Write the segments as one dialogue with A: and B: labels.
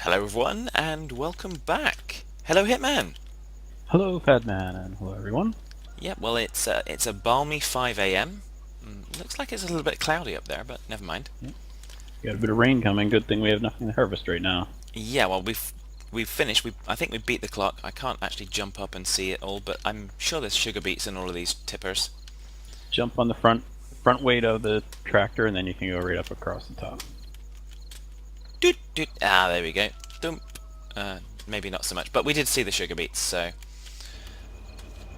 A: Hello everyone, and welcome back. Hello Hitman.
B: Hello, PHaddman, and hello, everyone.
A: Yeah, well it's a balmy 5 a.m. Looks like it's a little bit cloudy up there, but never mind.
B: Yep. Got a bit of rain coming. Good thing we have nothing to harvest right now.
A: Yeah, well we've finished. I think we beat the clock. I can't actually jump up and see it all, but I'm sure there's sugar beets in all of these tippers.
B: Jump on the front weight of the tractor, and then you can go right up across the top.
A: Doot doot. Ah, there we go. Dump. Maybe not so much, but we did see the sugar beets. So,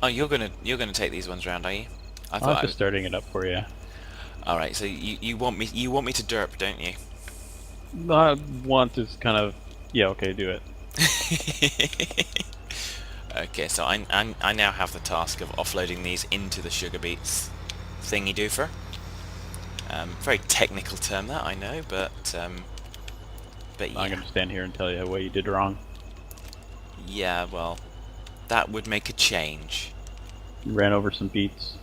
A: oh, you're gonna take these ones round, are you? I
B: I was
A: thought I
B: just
A: was.
B: starting it up for you.
A: All right. So you want me to derp, don't you?
B: I want to kind of, yeah, okay, do it.
A: Okay, so I now have the task of offloading these into the sugar beets thingy doofer. Very technical term that, I know, but
B: I'm
A: yeah.
B: going to stand here and tell you what you did wrong.
A: Yeah, well, that would make a change.
B: You ran over some beets.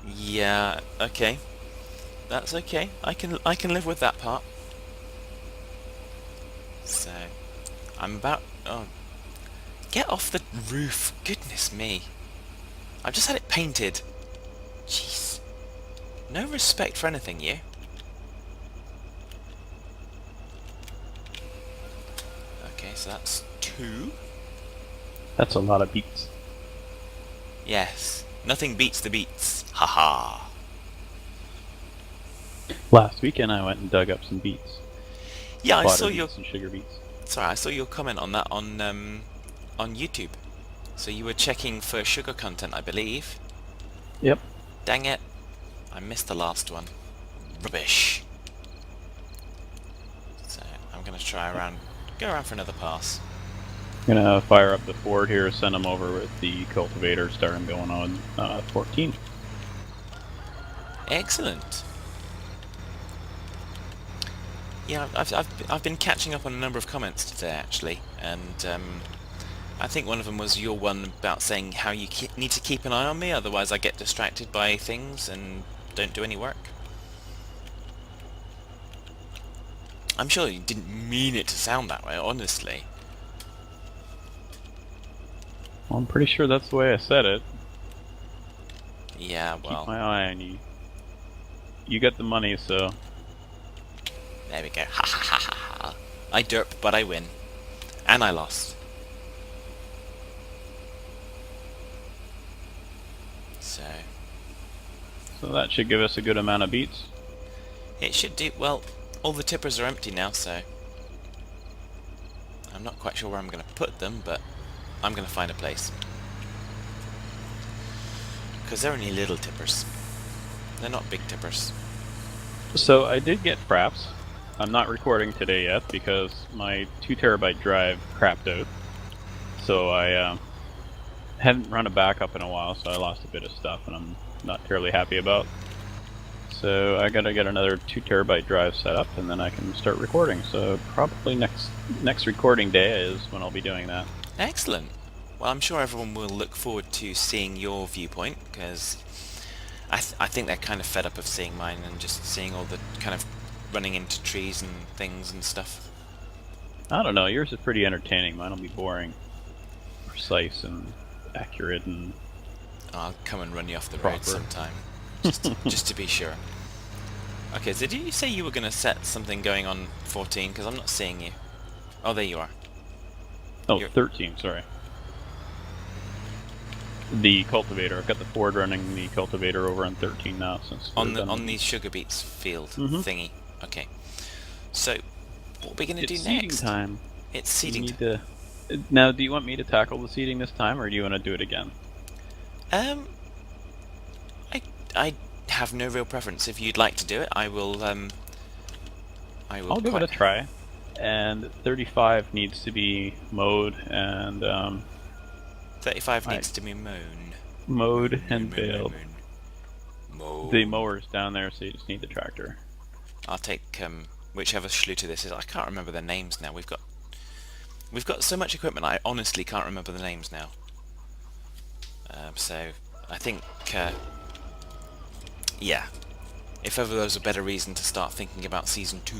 A: Yeah, okay. That's okay. I can live with that part. So, I'm about... Oh, get off the roof. Goodness me. I've just had it painted. Jeez. No respect for anything, you. Okay, so that's two.
B: That's a lot of beets.
A: Yes. Nothing beats the beats. Haha.
B: Last weekend, I went and dug up some beets.
A: Yeah, I
B: Fodder
A: saw your...
B: beets and sugar beets.
A: Sorry, I saw your comment on that on YouTube. So you were checking for sugar content, I believe.
B: Yep.
A: Dang it. I missed the last one. Rubbish. So I'm gonna go around for another pass.
B: I'm going to fire up the Ford here, send them over with the cultivator, start them going on 14.
A: Excellent. Yeah, I've been catching up on a number of comments today actually, and I think one of them was your one about saying how you need to keep an eye on me, otherwise I get distracted by things and don't do any work. I'm sure you didn't mean it to sound that way, honestly.
B: Well, I'm pretty sure that's the way I said it.
A: Yeah,
B: Keep
A: well,
B: my eye on you. You got the money, so
A: there we go. Ha ha ha ha ha. I derp, but I win. And I lost. So,
B: that should give us a good amount of beats.
A: it should do... Well, all the tippers are empty now, so... I'm not quite sure where I'm going to put them, but I'm going to find a place. Because they're only little tippers. They're not big tippers.
B: So I did get fraps. I'm not recording today yet because my 2 terabyte drive crapped out. So I hadn't run a backup in a while, so I lost a bit of stuff, and I'm not terribly happy about. So I gotta get another 2 terabyte drive set up, and then I can start recording. So probably next recording day is when I'll be doing that.
A: Excellent. Well, I'm sure everyone will look forward to seeing your viewpoint, because I think they're kind of fed up of seeing mine and just seeing all the kind of running into trees and things and stuff.
B: I don't know. Yours is pretty entertaining. Mine will be boring, precise, and accurate, and
A: I'll come and run you off the road
B: proper.
A: sometime, just to be sure. Okay, so did you say you were going to set something going on 14? Because I'm not seeing you. Oh, there you are.
B: Oh,
A: You're
B: 13, sorry. The cultivator. I've got the Ford running the cultivator over on 13 now since
A: on the sugar beets field thingy. Okay. So, what are we going to do
B: It's seeding
A: next?
B: time.
A: It's
B: You
A: seeding
B: need
A: time.
B: to. Now, do you want me to tackle the seeding this time, or do you want to do it again?
A: Um, I have no real preference. If you'd like to do it, I will. I will.
B: I'll give it a try. And 35 needs to be mowed and
A: 35 needs to be mown.
B: mowed
A: Moon,
B: and
A: moon, moon,
B: baled.
A: moon. Mown.
B: The mower's down there, so you just need the tractor.
A: I'll take whichever schluter this is. I can't remember their names now. We've got so much equipment. I honestly can't remember the names now. So I think yeah, if ever there was a better reason to start thinking about season 2,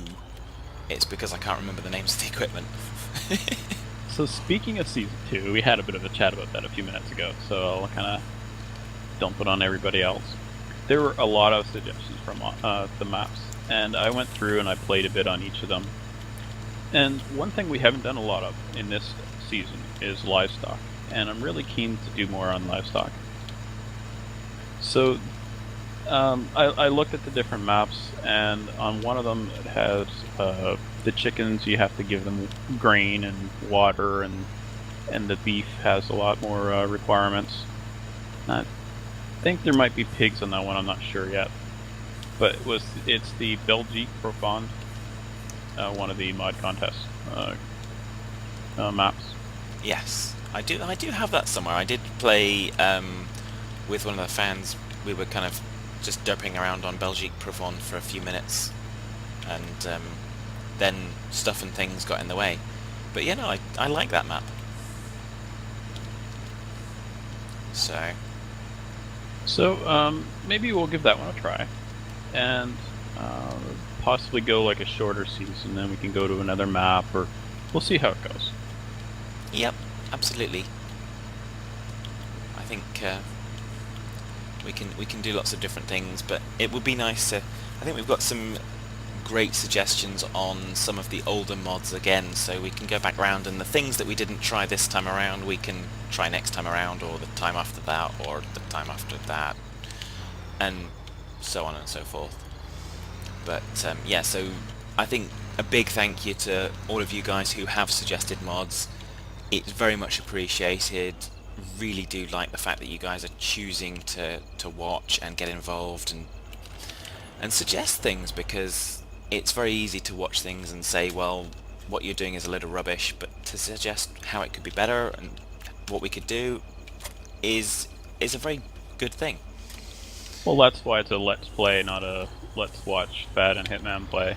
A: it's because I can't remember the names of the equipment.
B: So speaking of Season 2, we had a bit of a chat about that a few minutes ago, so I'll kind of dump it on everybody else. There were a lot of suggestions from the maps, and I went through and I played a bit on each of them. And one thing we haven't done a lot of in this season is livestock, and I'm really keen to do more on livestock. So I looked at the different maps, and on one of them it has the chickens, you have to give them grain and water, and the beef has a lot more requirements. I think there might be pigs on that one, I'm not sure yet. But it's the Belgique Profonde, one of the mod contest maps.
A: Yes, I do have that somewhere. I did play with one of the fans. We were kind of just derping around on Belgique Profonde for a few minutes, and then stuff and things got in the way. But yeah, no, I like that map.
B: So maybe we'll give that one a try, and possibly go like a shorter season. Then we can go to another map, or we'll see how it goes.
A: Yep, absolutely. I think we can do lots of different things, but it would be nice to. I think we've got some great suggestions on some of the older mods again, so we can go back around, and the things that we didn't try this time around we can try next time around, or the time after that, or the time after that, and so on and so forth. But yeah, so I think a big thank you to all of you guys who have suggested mods. It's very much appreciated. Really do like the fact that you guys are choosing to watch and get involved and suggest things, because it's very easy to watch things and say, well, what you're doing is a load of rubbish, but to suggest how it could be better and what we could do is a very good thing.
B: Well, that's why it's a let's play, not a let's watch Fad and Hitman play.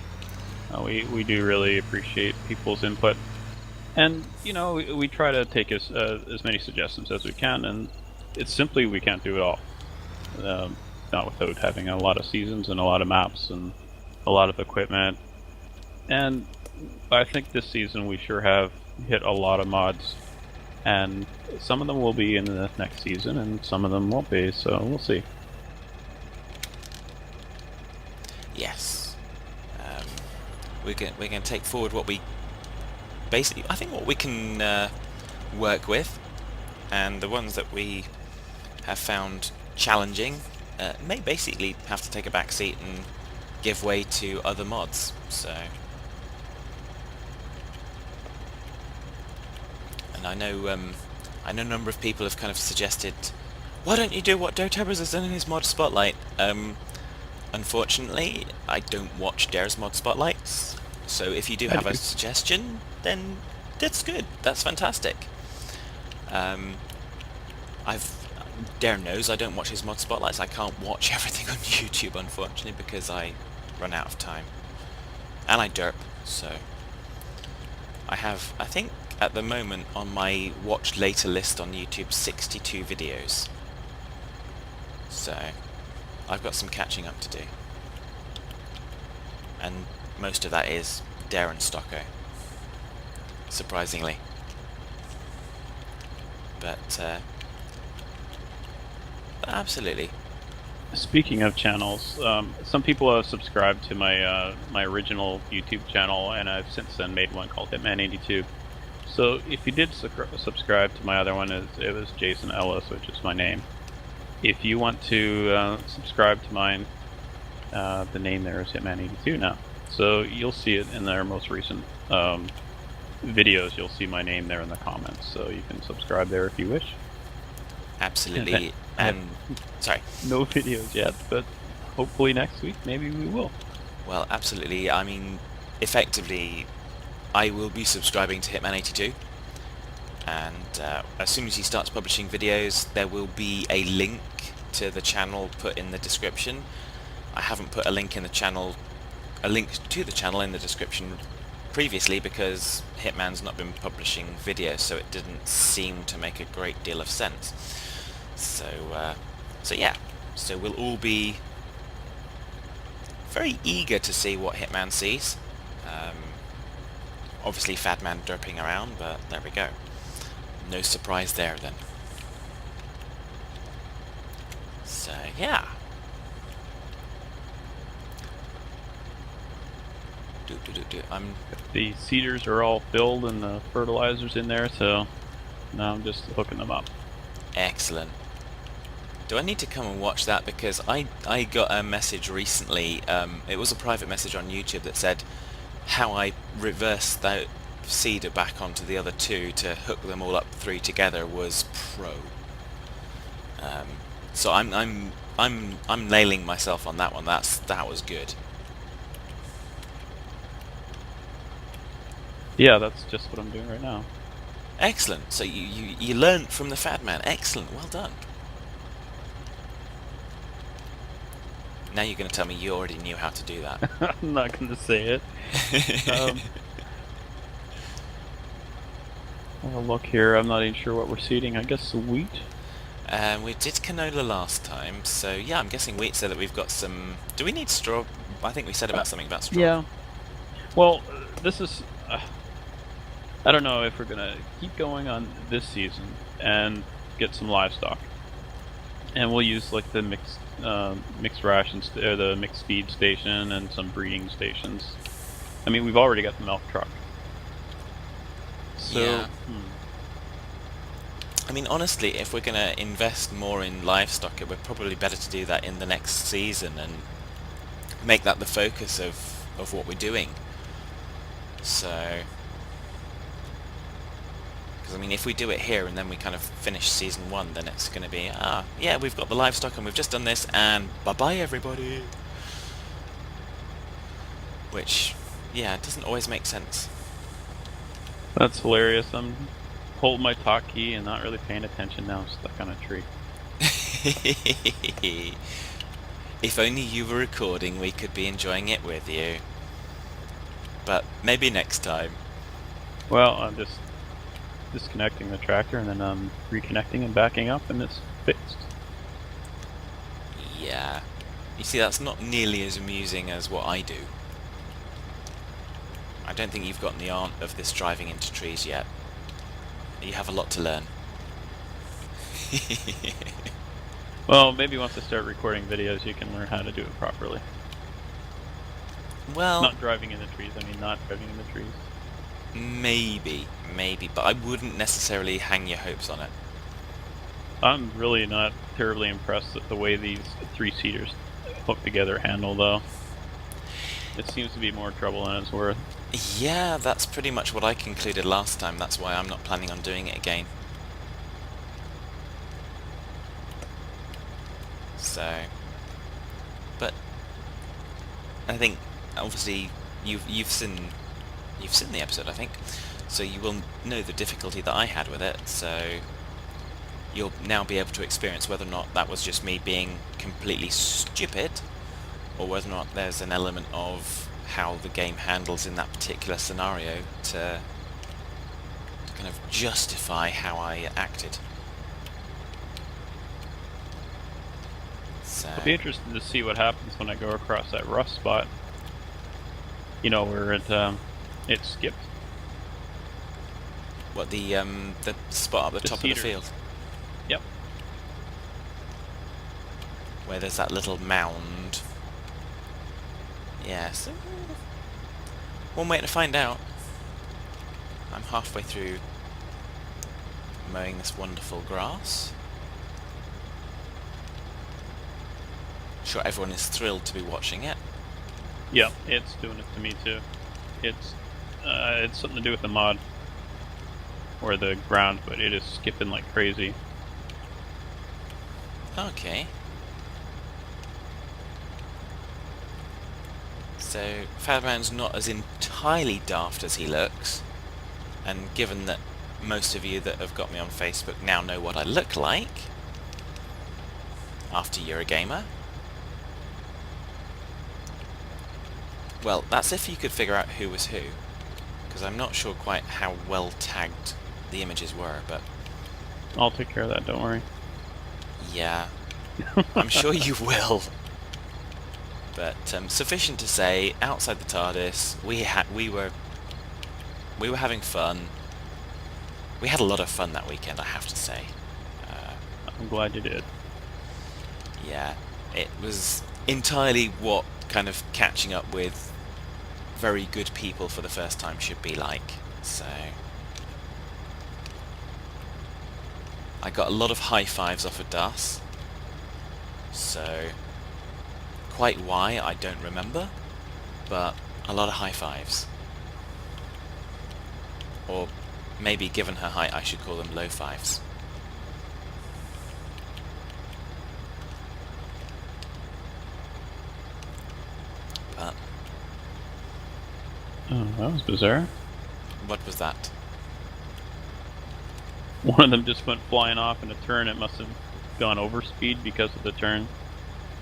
B: We do really appreciate people's input, and you know, we try to take as many suggestions as we can, and it's simply we can't do it all. Not without having a lot of seasons and a lot of maps and a lot of equipment. And I think this season we sure have hit a lot of mods, and some of them will be in the next season and some of them won't be, so we'll see.
A: Yes, we're going to take forward what we basically, I think, what we can work with, and the ones that we have found challenging may basically have to take a back seat and give way to other mods. So, and I know a number of people have kind of suggested, why don't you do what Doterbers has done in his mod spotlight? Unfortunately, I don't watch Dare's mod spotlights, so if you do have a suggestion, then that's good. That's fantastic. Dare knows I don't watch his mod spotlights. I can't watch everything on YouTube, unfortunately, because I run out of time. And I derp, so I have, I think, at the moment on my watch later list on YouTube, 62 videos. So I've got some catching up to do. And most of that is Dare and Stocko, surprisingly. But absolutely.
B: Speaking of channels, some people have subscribed to my my original YouTube channel, and I've since then made one called HITMAN82. So if you did subscribe to my other one, it was Jason Ellis, which is my name. If you want to subscribe to mine, the name there is HITMAN82 now. So you'll see it in their most recent videos. You'll see my name there in the comments, so you can subscribe there if you wish.
A: Absolutely. And sorry,
B: no videos yet, but hopefully next week maybe we will.
A: Well, absolutely. I mean, effectively, I will be subscribing to Hitman82, and as soon as he starts publishing videos, there will be a link to the channel put in the description. I haven't put a link to the channel in the description previously because Hitman's not been publishing videos, so it didn't seem to make a great deal of sense. So yeah, so we'll all be very eager to see what Hitman sees. Obviously PHaddman derping around, but there we go. No surprise there then. So yeah.
B: The seeders are all filled and the fertilizer's in there, so now I'm just hooking them up.
A: Excellent. Do I need to come and watch that? Because I got a message recently, it was a private message on YouTube that said how I reversed the seeder back onto the other two to hook them all up through together was pro. So I'm nailing myself on that one. That was good.
B: Yeah, that's just what I'm doing right now.
A: Excellent. So you learned from the PHaddman. Excellent. Well done. Now you're going to tell me you already knew how to do that.
B: I'm not going to say it. I'll look here. I'm not even sure what we're seeding. I guess wheat.
A: We did canola last time, so yeah, I'm guessing wheat. So that we've got some. Do we need straw? I think we said about something about straw.
B: Yeah. Well, this is. I don't know if we're gonna keep going on this season and get some livestock, and we'll use like the mixed rations, or the mixed feed station, and some breeding stations. I mean, we've already got the milk truck. So,
A: yeah. I mean, honestly, if we're going to invest more in livestock, it would probably better to do that in the next season and make that the focus of what we're doing. So, because I mean, if we do it here and then we kind of finish season 1, then it's going to be, yeah, we've got the livestock and we've just done this, and bye-bye everybody. Which, yeah, it doesn't always make sense.
B: That's hilarious. I'm holding my talk key and not really paying attention now. I'm stuck on a tree.
A: If only you were recording, we could be enjoying it with you. But maybe next time.
B: Well, I'm just disconnecting the tractor and then I'm reconnecting and backing up and it's fixed.
A: Yeah. You see, that's not nearly as amusing as what I do. I don't think you've gotten the art of this driving into trees yet. You have a lot to learn.
B: Well, maybe once I start recording videos, you can learn how to do it properly.
A: Well,
B: not driving in the trees. I mean, not driving in the trees.
A: Maybe, but I wouldn't necessarily hang your hopes on it.
B: I'm really not terribly impressed with the way these 3-seaters hook together handle, though. It seems to be more trouble than it's worth.
A: Yeah, that's pretty much what I concluded last time. That's why I'm not planning on doing it again. So, but I think obviously you've seen the episode, I think, so you will know the difficulty that I had with it. So you'll now be able to experience whether or not that was just me being completely stupid, or whether or not there's an element of how the game handles in that particular scenario to kind of justify how I acted. So
B: I'll be interested to see what happens when I go across that rough spot. You know, where it skipped.
A: what, the spot at the top of the field?
B: Yep.
A: Where there's that little mound. Yeah, so one way to find out. I'm halfway through mowing this wonderful grass. Sure, everyone is thrilled to be watching it.
B: Yep, it's doing it to me too. It's something to do with the mod or the ground, but it is skipping like crazy.
A: Okay. So PHaddman's not as entirely daft as he looks, and given that most of you that have got me on Facebook now know what I look like after Eurogamer, well, that's if you could figure out who was who, because I'm not sure quite how well tagged the images were, but
B: I'll take care of that, don't worry.
A: yeah, I'm sure you will. But sufficient to say, outside the TARDIS, we were we were having fun. We had a lot of fun that weekend, I have to say.
B: I'm glad you did.
A: Yeah, it was entirely what kind of catching up with very good people for the first time should be like. So I got a lot of high fives off of Das. So quite why I don't remember, but a lot of high fives. Or maybe given her height I should call them low fives. But
B: Oh, that was bizarre.
A: what was that?
B: One of them just went flying off in a turn. It must have gone over speed because of the turn.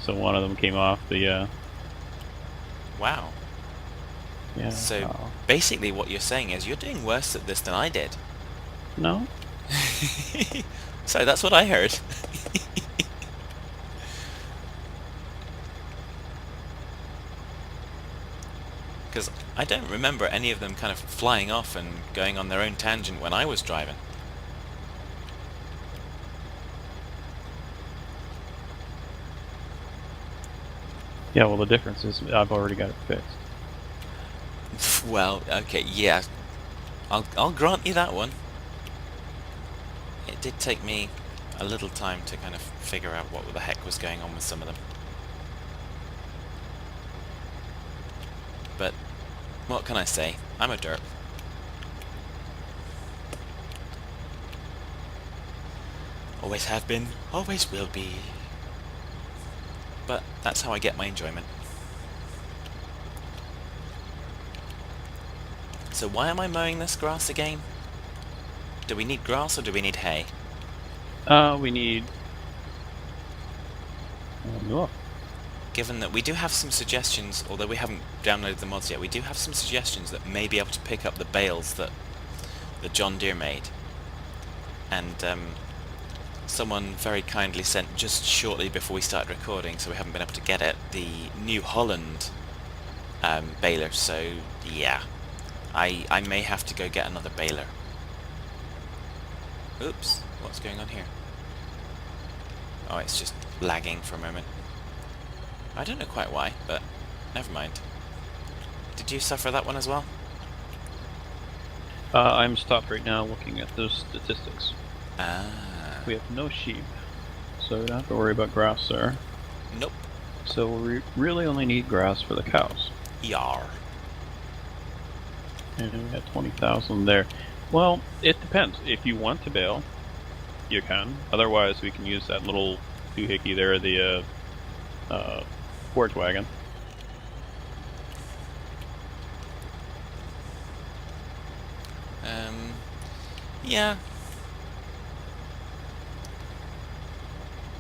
B: So one of them came off the,
A: Wow.
B: yeah.
A: So
B: Oh.
A: basically what you're saying is you're doing worse at this than I did.
B: No?
A: So that's what I heard. Because I don't remember any of them kind of flying off and going on their own tangent when I was driving.
B: Yeah, well, the difference is I've already got it fixed.
A: Well, okay, yeah. I'll grant you that one. It did take me a little time to kind of figure out what the heck was going on with some of them. But what can I say? I'm a derp. Always have been, always will be. But that's how I get my enjoyment. So why am I mowing this grass again? Do we need grass or do we need hay?
B: We need... Oh,
A: Given that we do have some suggestions, although we haven't downloaded the mods yet, we do have some suggestions that may be able to pick up the bales that John Deere made. And someone very kindly sent just shortly before we started recording, so we haven't been able to get it, the New Holland baler, so yeah. I may have to go get another baler. Oops, what's going on here? Oh, it's just lagging for a moment. I don't know quite why, but never mind. Did you suffer that one as well?
B: I'm stopped right now looking at those statistics.
A: Ah.
B: We have no sheep, so we don't have to worry about grass there.
A: Nope.
B: So we really only need grass for the cows.
A: Yar.
B: And we got 20,000 there. Well, it depends. If you want to bale, you can. Otherwise, we can use that little doohickey there, the forage wagon.
A: Yeah.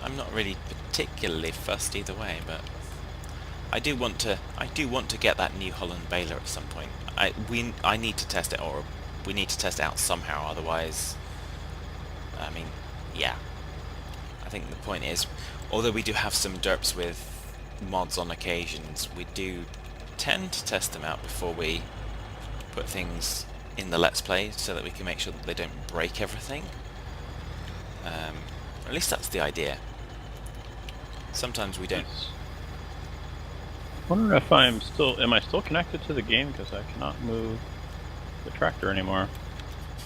A: I'm not really particularly fussed either way, but I do want to get that New Holland baler at some point. I need to test it, or we need to test it out somehow, otherwise, I mean, yeah. I think the point is, although we do have some derps with mods on occasions, we do tend to test them out before we put things in the Let's Play, so that we can make sure that they don't break everything. At least that's the idea. Sometimes we don't.
B: I wonder if am I still connected to the game, because I cannot move the tractor anymore.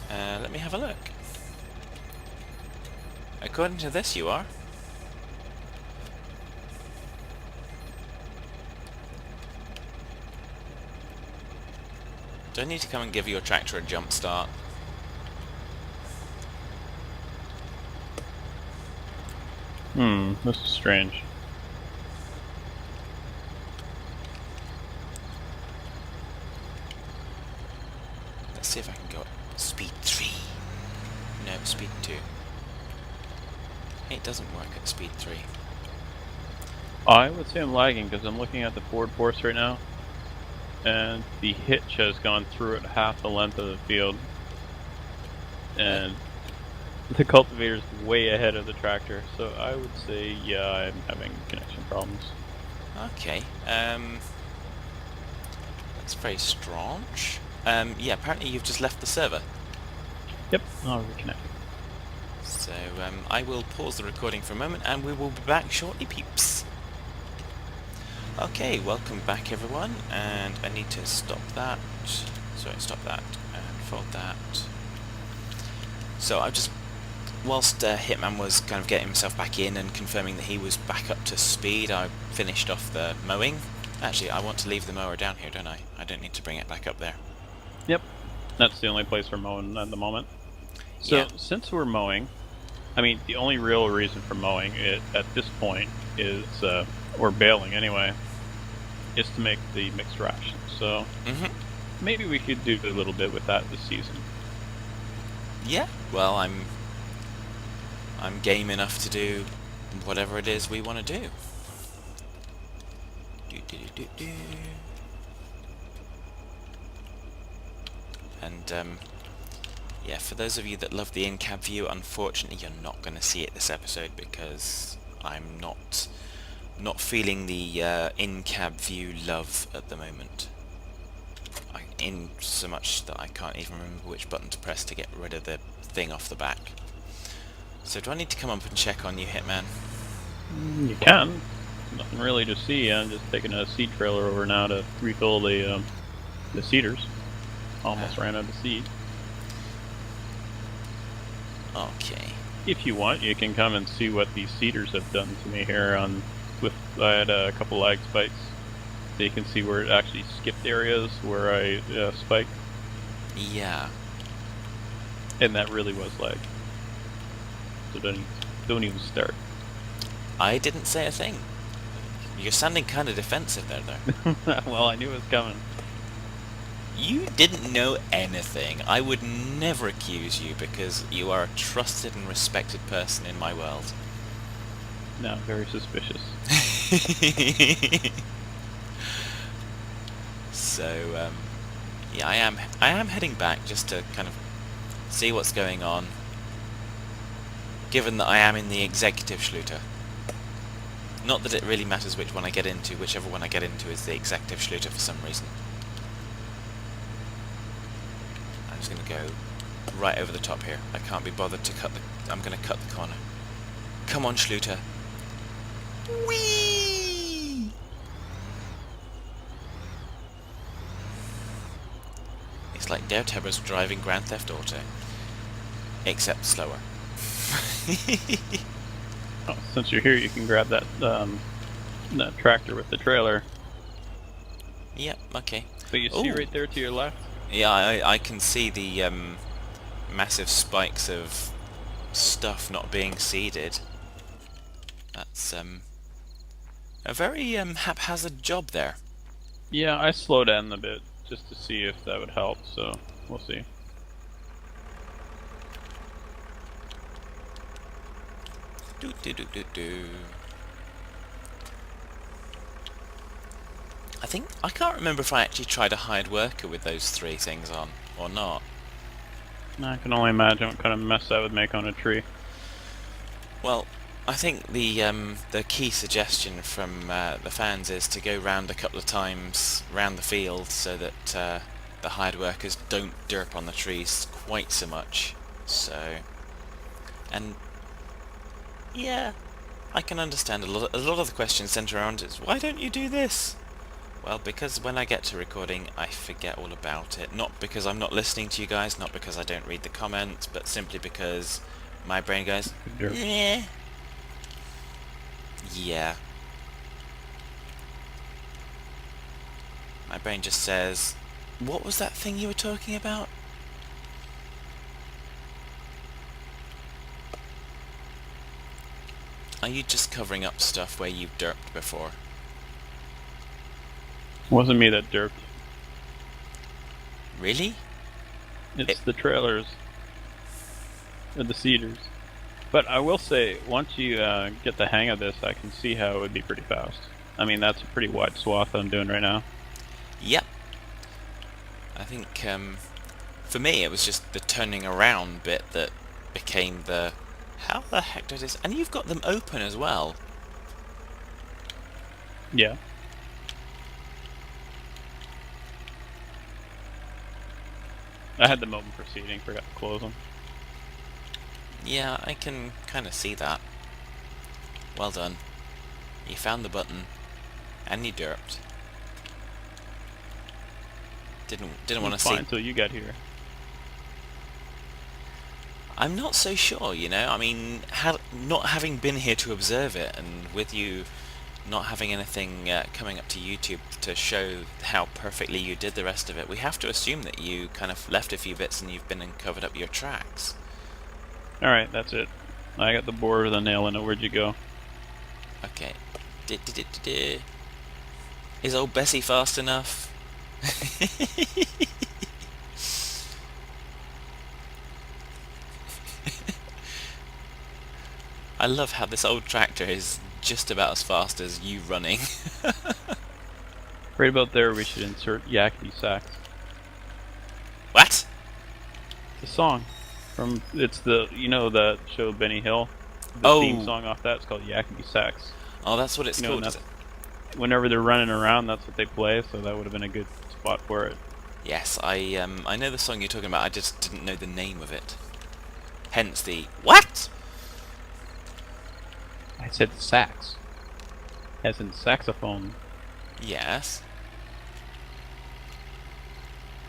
A: Let me have a look. According to this, you are. Do I need to come and give your tractor a jump start?
B: This is strange.
A: Let's see if I can go at speed 3. No, speed 2. It doesn't work at speed 3.
B: I would say I'm lagging, because I'm looking at the Ford Force right now, and the hitch has gone through it half the length of the field, and the cultivator's way ahead of the tractor, so I would say, yeah, I'm having connection problems.
A: Okay, that's very strange. Yeah, apparently you've just left the server.
B: Yep, I'll reconnect.
A: So I will pause the recording for a moment and we will be back shortly, peeps. Okay, welcome back everyone, and I need to stop that. Sorry, stop that and fold that. So I've just, whilst Hitman was kind of getting himself back in and confirming that he was back up to speed, I finished off the mowing. Actually, I want to leave the mower down here, don't I? I don't need to bring it back up there.
B: Yep, that's the only place we're mowing at the moment. So,
A: Yeah.
B: since we're mowing, I mean, the only real reason for mowing it at this point is, or baling anyway, is to make the mixed ration. So, maybe we could do a little bit with that this season.
A: Yeah. Well, I'm game enough to do whatever it is we want to do. And yeah, for those of you that love the in-cab view, unfortunately you're not going to see it this episode because I'm not feeling the in-cab view love at the moment. In so much that I can't even remember which button to press to get rid of the thing off the back. So do I need to come up and check on you, Hitman?
B: You can. Nothing really to see. I'm just taking a seed trailer over now to refill the seeders. Almost ran out of seed.
A: Okay.
B: If you want, you can come and see what these seeders have done to me here. I had a couple lag spikes. So you can see where it actually skipped areas where I spiked.
A: Yeah.
B: And that really was lag. So don't even start.
A: I didn't say a thing. You're sounding kind of defensive there, though.
B: Well, I knew it was coming.
A: You didn't know anything. I would never accuse you because you are a trusted and respected person in my world.
B: No, very suspicious.
A: So, yeah, I am heading back just to kind of see what's going on. Given that I am in the executive Schluter. Not that it really matters which one I get into, whichever one I get into is the executive Schluter for some reason. I'm just going to go right over the top here. I can't be bothered to cut the... I'm going to cut the corner. Come on, Schluter. Whee! It's like Daredevil's driving Grand Theft Auto. Except slower.
B: Oh, since you're here, you can grab that tractor with the trailer.
A: Yep, okay.
B: But you see right there to your left?
A: Yeah, I can see the massive spikes of stuff not being seeded. That's a very haphazard job there.
B: Yeah, I slowed down a bit just to see if that would help, so we'll see.
A: I can't remember if I actually tried a hired worker with those three things on or not.
B: I can only imagine what kind of mess that would make on a tree.
A: Well, I think the key suggestion from the fans is to go round a couple of times round the field so that the hired workers don't derp on the trees quite so much. So, and yeah, I can understand a lot of the questions centre around is, why don't you do this? Well, because when I get to recording, I forget all about it. Not because I'm not listening to you guys, not because I don't read the comments, but simply because my brain goes, yeah. Yeah. My brain just says, what was that thing you were talking about? Are you just covering up stuff where you've derped before?
B: It wasn't me that derped.
A: Really?
B: It's the trailers. Or the seeders. But I will say, once you get the hang of this, I can see how it would be pretty fast. I mean, that's a pretty wide swath I'm doing right now.
A: Yep. I think, for me, it was just the turning around bit that became the... How the heck did this... And you've got them open as well.
B: Yeah. I had them open for seating, forgot to close them.
A: Yeah, I can kind of see that. Well done. You found the button, and you derped. Didn't want to see.
B: Fine until you got here.
A: I'm not so sure, you know. I mean, not having been here to observe it, and with you not having anything coming up to YouTube to show how perfectly you did the rest of it, we have to assume that you kind of left a few bits and you've been and covered up your tracks.
B: Alright, that's it. I got the board with a nail in it. Where'd you go?
A: Okay. Is old Bessie fast enough? I love how this old tractor is just about as fast as you running.
B: Right about there, we should insert Yakety Sax.
A: What?
B: The song from it's the that show Benny Hill. The
A: Oh.
B: theme song off that is called Yakety Sax.
A: Oh, that's what it's
B: You know,
A: called. Is it?
B: Whenever they're running around, that's what they play. So that would have been a good spot for it.
A: Yes, I know the song you're talking about. I just didn't know the name of it. Hence the what?
B: I said sax, as in saxophone.
A: Yes.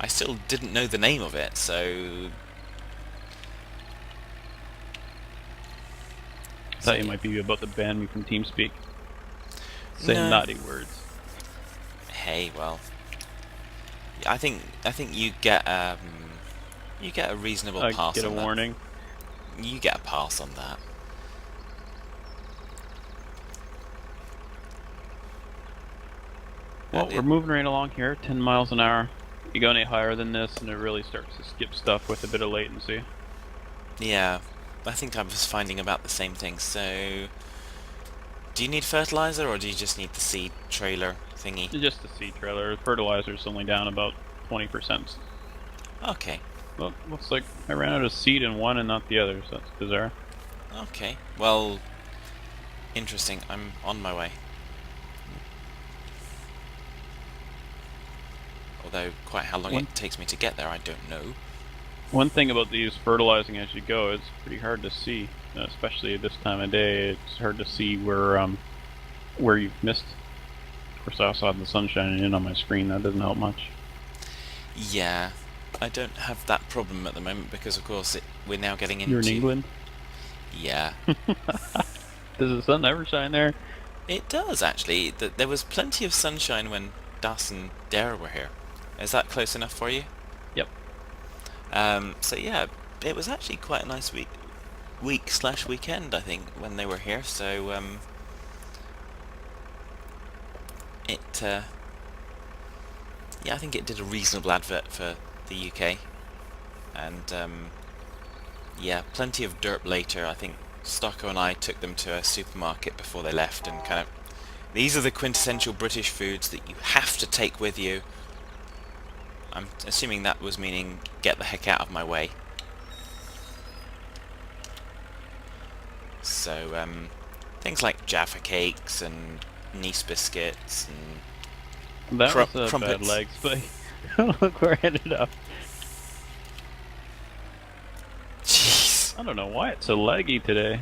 A: I still didn't know the name of it, so.
B: I thought you might be about to ban me from TeamSpeak. Say
A: No.
B: naughty words.
A: Hey, well, I think you get a reasonable
B: I
A: pass
B: get a
A: on that.
B: warning.
A: You get a pass on that.
B: Well, we're moving right along here, 10 miles an hour. You go any higher than this, and it really starts to skip stuff with a bit of latency.
A: Yeah, I think I was finding about the same thing. So, do you need fertilizer, or do you just need the seed trailer thingy?
B: Just the seed trailer. Fertilizer's only down about 20%.
A: Okay,
B: Well, looks like I ran out of seed in one and not the other, so that's bizarre.
A: okay. Well, interesting. I'm on my way. Although, quite how long it takes me to get there, I don't know.
B: One thing about these fertilizing as you go, it's pretty hard to see, especially this time of day. It's hard to see where you've missed. Of course, I also have the sun shining in on my screen. That doesn't help much.
A: Yeah, I don't have that problem at the moment because, of course, we're now getting into.
B: You're in England?
A: Yeah.
B: Does the sun ever shine there?
A: It does, actually. There was plenty of sunshine when Das and Dara were here. Is that close enough for you?
B: Yep.
A: So yeah, it was actually quite a nice weekend, I think, when they were here. So yeah, I think it did a reasonable advert for the UK, and yeah, plenty of derp later. I think Stocko and I took them to a supermarket before they left, and kind of, these are the quintessential British foods that you have to take with you. I'm assuming that was meaning get the heck out of my way. So, things like Jaffa cakes and Nice biscuits and
B: That was a
A: crumpets.
B: bad leg spike. Look where I ended up.
A: Jeez.
B: I don't know why it's so laggy today.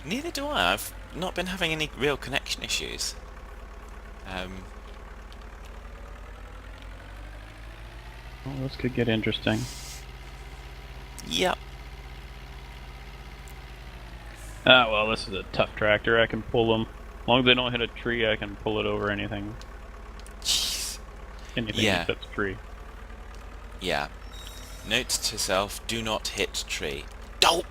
A: Neither do I. I've not been having any real connection issues.
B: Well, this could get interesting.
A: Yep.
B: Ah, well, this is a tough tractor. I can pull them. As long as they don't hit a tree, I can pull it over anything.
A: Jeez.
B: Anything
A: Yeah.
B: except tree.
A: Yeah. Note to self, do not hit tree. Don't!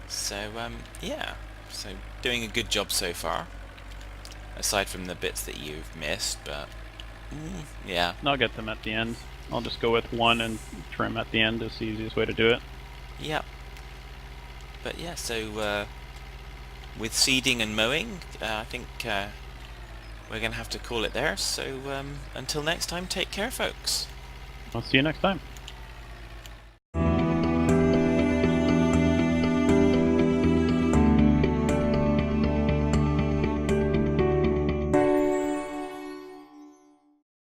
A: So, yeah. So, doing a good job so far. Aside from the bits that you've missed, but... yeah.
B: I'll get them at the end. I'll just go with one and trim at the end. It's the easiest way to do it.
A: Yep. But yeah, so, with seeding and mowing, I think, we're going to have to call it there. So, until next time, take care, folks.
B: I'll see you next time.